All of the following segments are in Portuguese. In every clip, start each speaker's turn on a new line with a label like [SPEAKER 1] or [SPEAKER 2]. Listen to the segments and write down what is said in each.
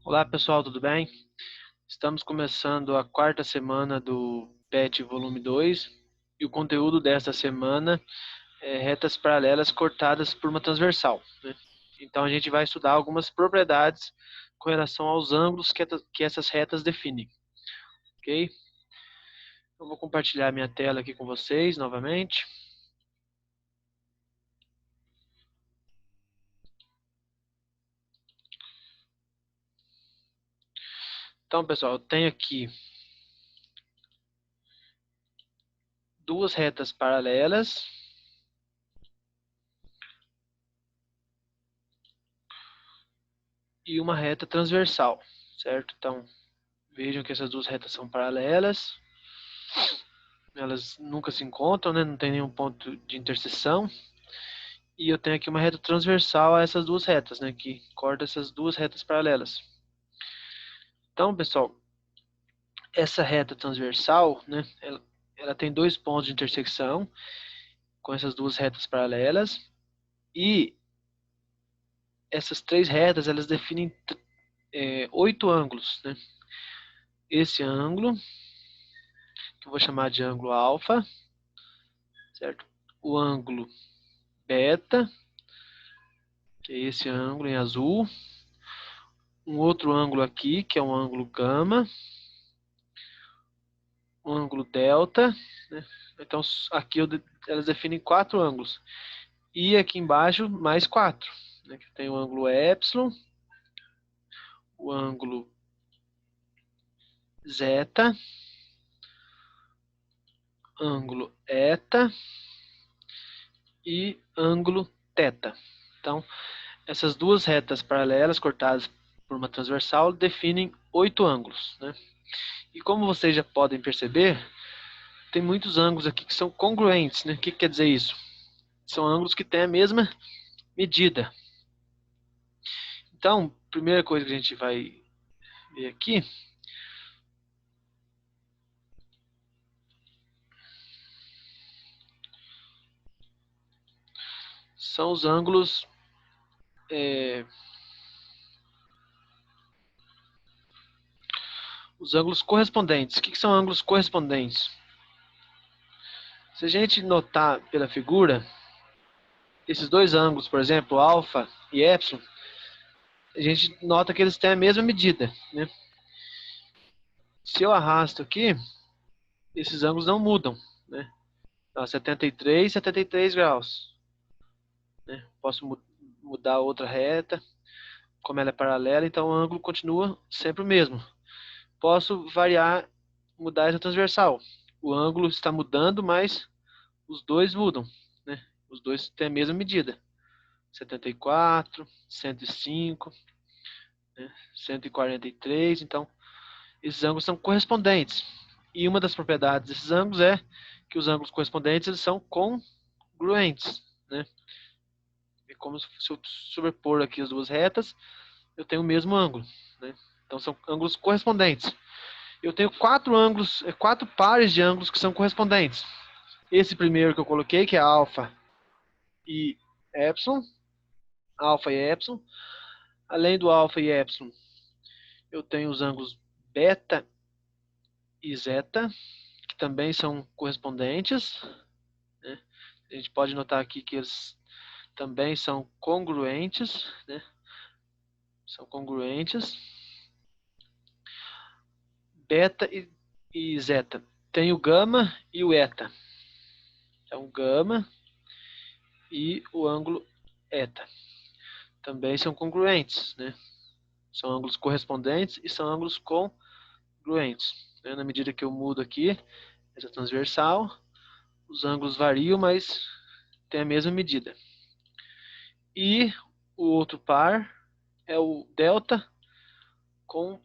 [SPEAKER 1] Olá pessoal, tudo bem? Estamos começando a quarta semana do PET volume 2 e o conteúdo desta semana é retas paralelas cortadas por uma transversal, né? Então a gente vai estudar algumas propriedades com relação aos ângulos que essas retas definem, ok? Eu vou compartilhar minha tela aqui com vocês novamente. Então pessoal, eu tenho aqui duas retas paralelas e uma reta transversal, certo? Então vejam que essas duas retas são paralelas. Elas nunca se encontram, né? Não tem nenhum ponto de interseção. E eu tenho aqui uma reta transversal a essas duas retas, né? Que corta essas duas retas paralelas. Então, pessoal, essa reta transversal, né? Ela tem dois pontos de intersecção com essas duas retas paralelas. E essas três retas, elas definem 8 ângulos, né? Esse ângulo, que eu vou chamar de ângulo alfa, certo? O ângulo beta, que é esse ângulo em azul. Um outro ângulo aqui, que é um ângulo gama, um ângulo delta, né? Então aqui elas definem 4 ângulos. E aqui embaixo mais 4, né? Que tem o ângulo epsilon, o ângulo zeta, ângulo eta e ângulo teta. Então, essas duas retas paralelas cortadas por uma transversal definem 8 ângulos, né? E como vocês já podem perceber, tem muitos ângulos aqui que são congruentes, né? O que quer dizer isso? São ângulos que têm a mesma medida. Então, primeira coisa que a gente vai ver aqui são os ângulos correspondentes. O que são ângulos correspondentes? Se a gente notar pela figura, esses dois ângulos, por exemplo, alfa e epsilon, a gente nota que eles têm a mesma medida, né? Se eu arrasto aqui, esses ângulos não mudam, né? Então, 73 graus, né? Posso mudar outra reta, como ela é paralela, então o ângulo continua sempre o mesmo. Posso variar, mudar essa transversal. O ângulo está mudando, mas os dois mudam, né? Os dois têm a mesma medida. 74, 105, né? 143, então esses ângulos são correspondentes. E uma das propriedades desses ângulos é que os ângulos correspondentes eles são congruentes, né? É como se eu sobrepor aqui as duas retas, eu tenho o mesmo ângulo, né? Então são ângulos correspondentes. Eu tenho quatro ângulos, quatro pares de ângulos que são correspondentes. Esse primeiro que eu coloquei, que é alfa e epsilon, alfa e epsilon. Além do alfa e epsilon, eu tenho os ângulos beta e zeta, que também são correspondentes, né? A gente pode notar aqui que eles também são congruentes, né? São congruentes. Beta e zeta. Tem o gama e o eta. Então, gama e o ângulo eta. Também são congruentes, né? São ângulos correspondentes e são ângulos congruentes. Né? Na medida que eu mudo aqui, essa transversal, os ângulos variam, mas tem a mesma medida. E o outro par é o delta com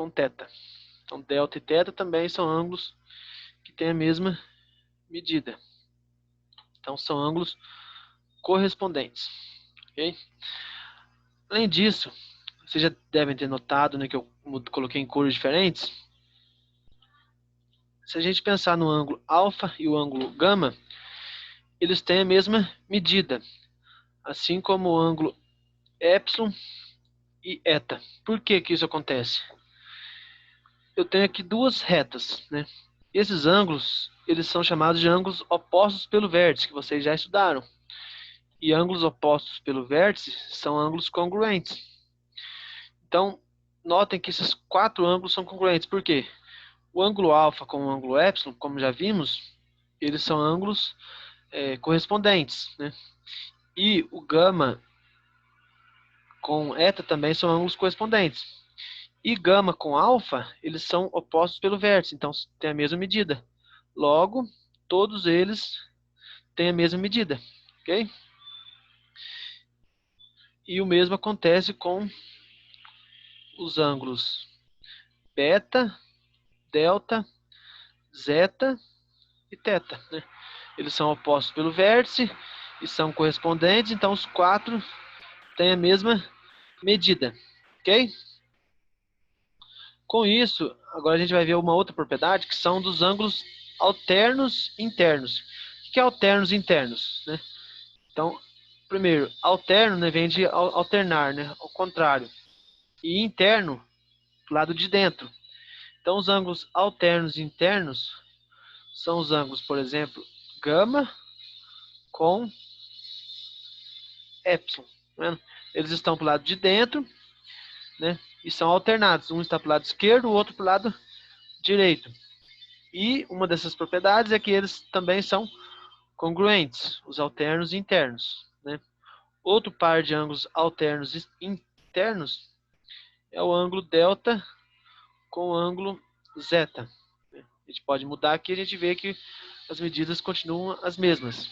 [SPEAKER 1] teta. Então, delta e teta também são ângulos que têm a mesma medida. Então, são ângulos correspondentes. Okay? Além disso, vocês já devem ter notado, né, que eu coloquei em cores diferentes. Se a gente pensar no ângulo alfa e o ângulo gama, eles têm a mesma medida, assim como o ângulo epsilon e eta. Por que que isso acontece? Eu tenho aqui duas retas, né? Esses ângulos, eles são chamados de ângulos opostos pelo vértice, que vocês já estudaram. E ângulos opostos pelo vértice são ângulos congruentes. Então, notem que esses quatro ângulos são congruentes. Por quê? O ângulo alfa com o ângulo epsilon, como já vimos, eles são ângulos correspondentes, né? E o gama com eta também são ângulos correspondentes. E gama com alfa, eles são opostos pelo vértice, então tem a mesma medida. Logo, todos eles têm a mesma medida, ok? E o mesmo acontece com os ângulos beta, delta, zeta e teta, né? Eles são opostos pelo vértice e são correspondentes, então os quatro têm a mesma medida, ok? Com isso, agora a gente vai ver uma outra propriedade que são dos ângulos alternos internos. O que é alternos internos, né? Então, primeiro, alterno, né, vem de alternar, né, ao contrário. E interno, do lado de dentro. Então, os ângulos alternos internos são os ângulos, por exemplo, gama com epsilon. Tá vendo? Eles estão para o lado de dentro, né, e são alternados. Um está para o lado esquerdo, o outro para o lado direito. E uma dessas propriedades é que eles também são congruentes, os alternos internos, né? Outro par de ângulos alternos internos é o ângulo delta com o ângulo zeta. A gente pode mudar aqui, a gente vê que as medidas continuam as mesmas.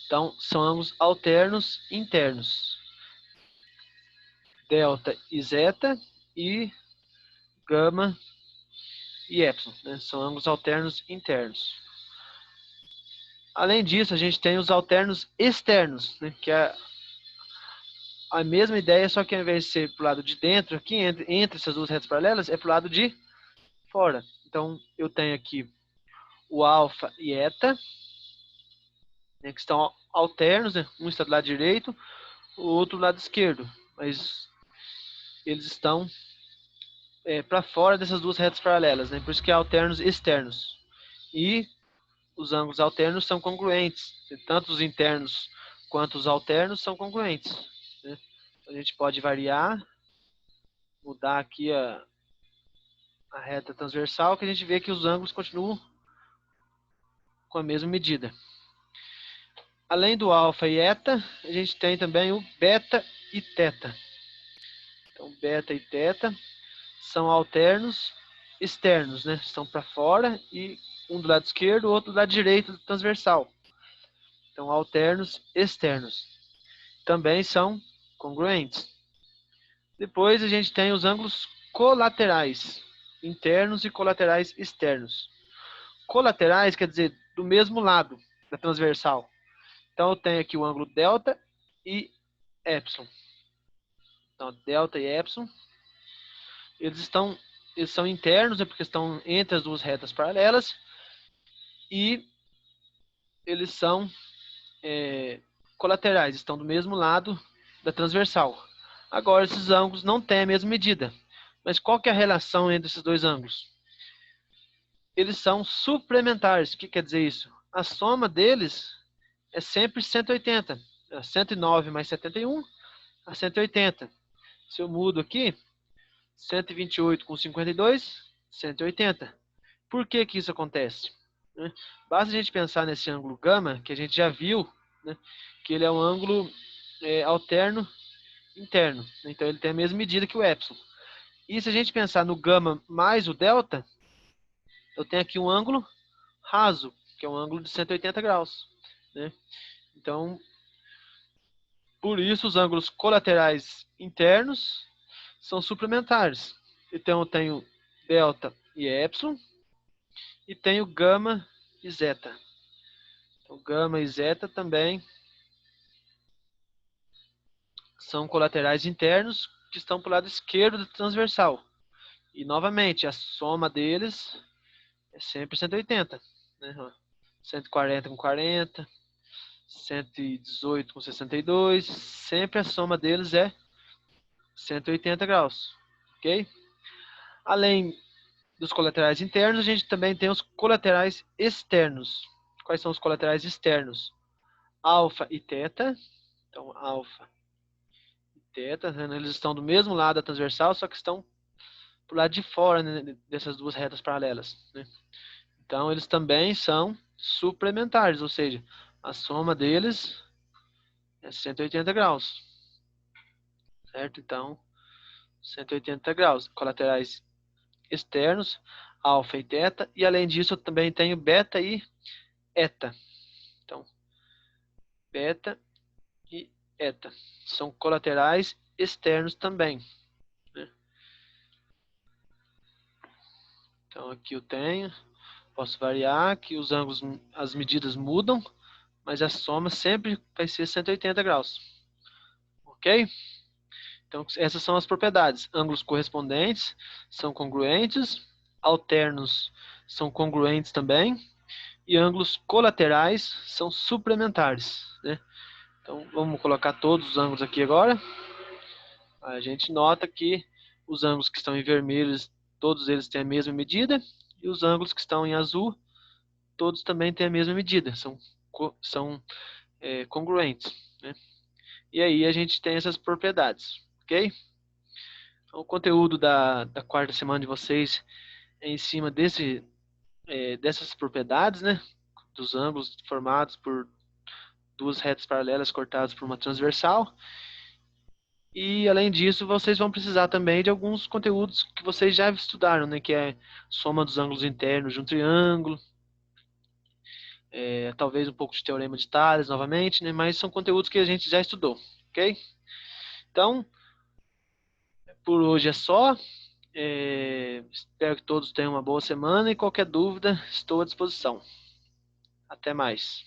[SPEAKER 1] Então, são ângulos alternos internos. Delta e zeta e gama e epsilon, né? São ângulos alternos internos. Além disso, a gente tem os alternos externos, né? Que é a mesma ideia, só que ao invés de ser para o lado de dentro, aqui entre essas duas retas paralelas, é para o lado de fora. Então, eu tenho aqui o alfa e eta, né, que estão alternos, né? Um está do lado direito, o outro do lado esquerdo, mas eles estão para fora dessas duas retas paralelas, né? Por isso que é alternos externos. E os ângulos alternos são congruentes, tanto os internos quanto os alternos são congruentes, né? A gente pode variar, mudar aqui a reta transversal, que a gente vê que os ângulos continuam com a mesma medida. Além do alfa e eta, a gente tem também o beta e teta. Então, beta e teta são alternos externos, né? Estão para fora e um do lado esquerdo, o outro do lado direito do transversal. Então, alternos externos. Também são congruentes. Depois a gente tem os ângulos colaterais, internos e colaterais externos. Colaterais quer dizer do mesmo lado da transversal. Então, eu tenho aqui o ângulo delta e epsilon. Então, delta e epsilon, eles são internos, né, porque estão entre as duas retas paralelas, e eles são colaterais, estão do mesmo lado da transversal. Agora, esses ângulos não têm a mesma medida. Mas qual que é a relação entre esses dois ângulos? Eles são suplementares. O que quer dizer isso? A soma deles é sempre 180. 109 mais 71 a 180. Se eu mudo aqui, 128 com 52, 180. Por que que isso acontece? Basta a gente pensar nesse ângulo gama, que a gente já viu, né, que ele é um ângulo alterno interno. Então ele tem a mesma medida que o epsilon. E se a gente pensar no gama mais o delta, eu tenho aqui um ângulo raso, que é um ângulo de 180 graus, né? Então, por isso os ângulos colaterais internos são suplementares. Então eu tenho delta e epsilon e tenho gama e zeta. Então, gama e zeta também são colaterais internos que estão para o lado esquerdo do transversal. E, novamente, a soma deles é sempre 180. Né? 140 com 40, 118 com 62. Sempre a soma deles é 180 graus, ok? Além dos colaterais internos, a gente também tem os colaterais externos. Quais são os colaterais externos? Alfa e teta. Então, alfa e teta, né? Eles estão do mesmo lado da transversal, só que estão pro lado de fora, né, dessas duas retas paralelas, né? Então, eles também são suplementares, ou seja, a soma deles é 180 graus, certo? Então, 180 graus. Colaterais externos, alfa e teta, e além disso eu também tenho beta e eta. Então, beta e eta são colaterais externos também, né? Então aqui eu tenho, posso variar, que os ângulos, as medidas mudam, mas a soma sempre vai ser 180 graus, ok? Então essas são as propriedades. Ângulos correspondentes são congruentes, alternos são congruentes também, e ângulos colaterais são suplementares, né? Então vamos colocar todos os ângulos aqui agora. A gente nota que os ângulos que estão em vermelho, todos eles têm a mesma medida, e os ângulos que estão em azul, todos também têm a mesma medida, são congruentes, né? E aí a gente tem essas propriedades, ok? Então, o conteúdo da quarta semana de vocês é em cima dessas propriedades, né? Dos ângulos formados por duas retas paralelas cortadas por uma transversal. E, além disso, vocês vão precisar também de alguns conteúdos que vocês já estudaram, né? Que é soma dos ângulos internos de um triângulo, talvez um pouco de teorema de Tales novamente, né? Mas são conteúdos que a gente já estudou, ok? Então, por hoje é só. Espero que todos tenham uma boa semana e qualquer dúvida, estou à disposição. Até mais.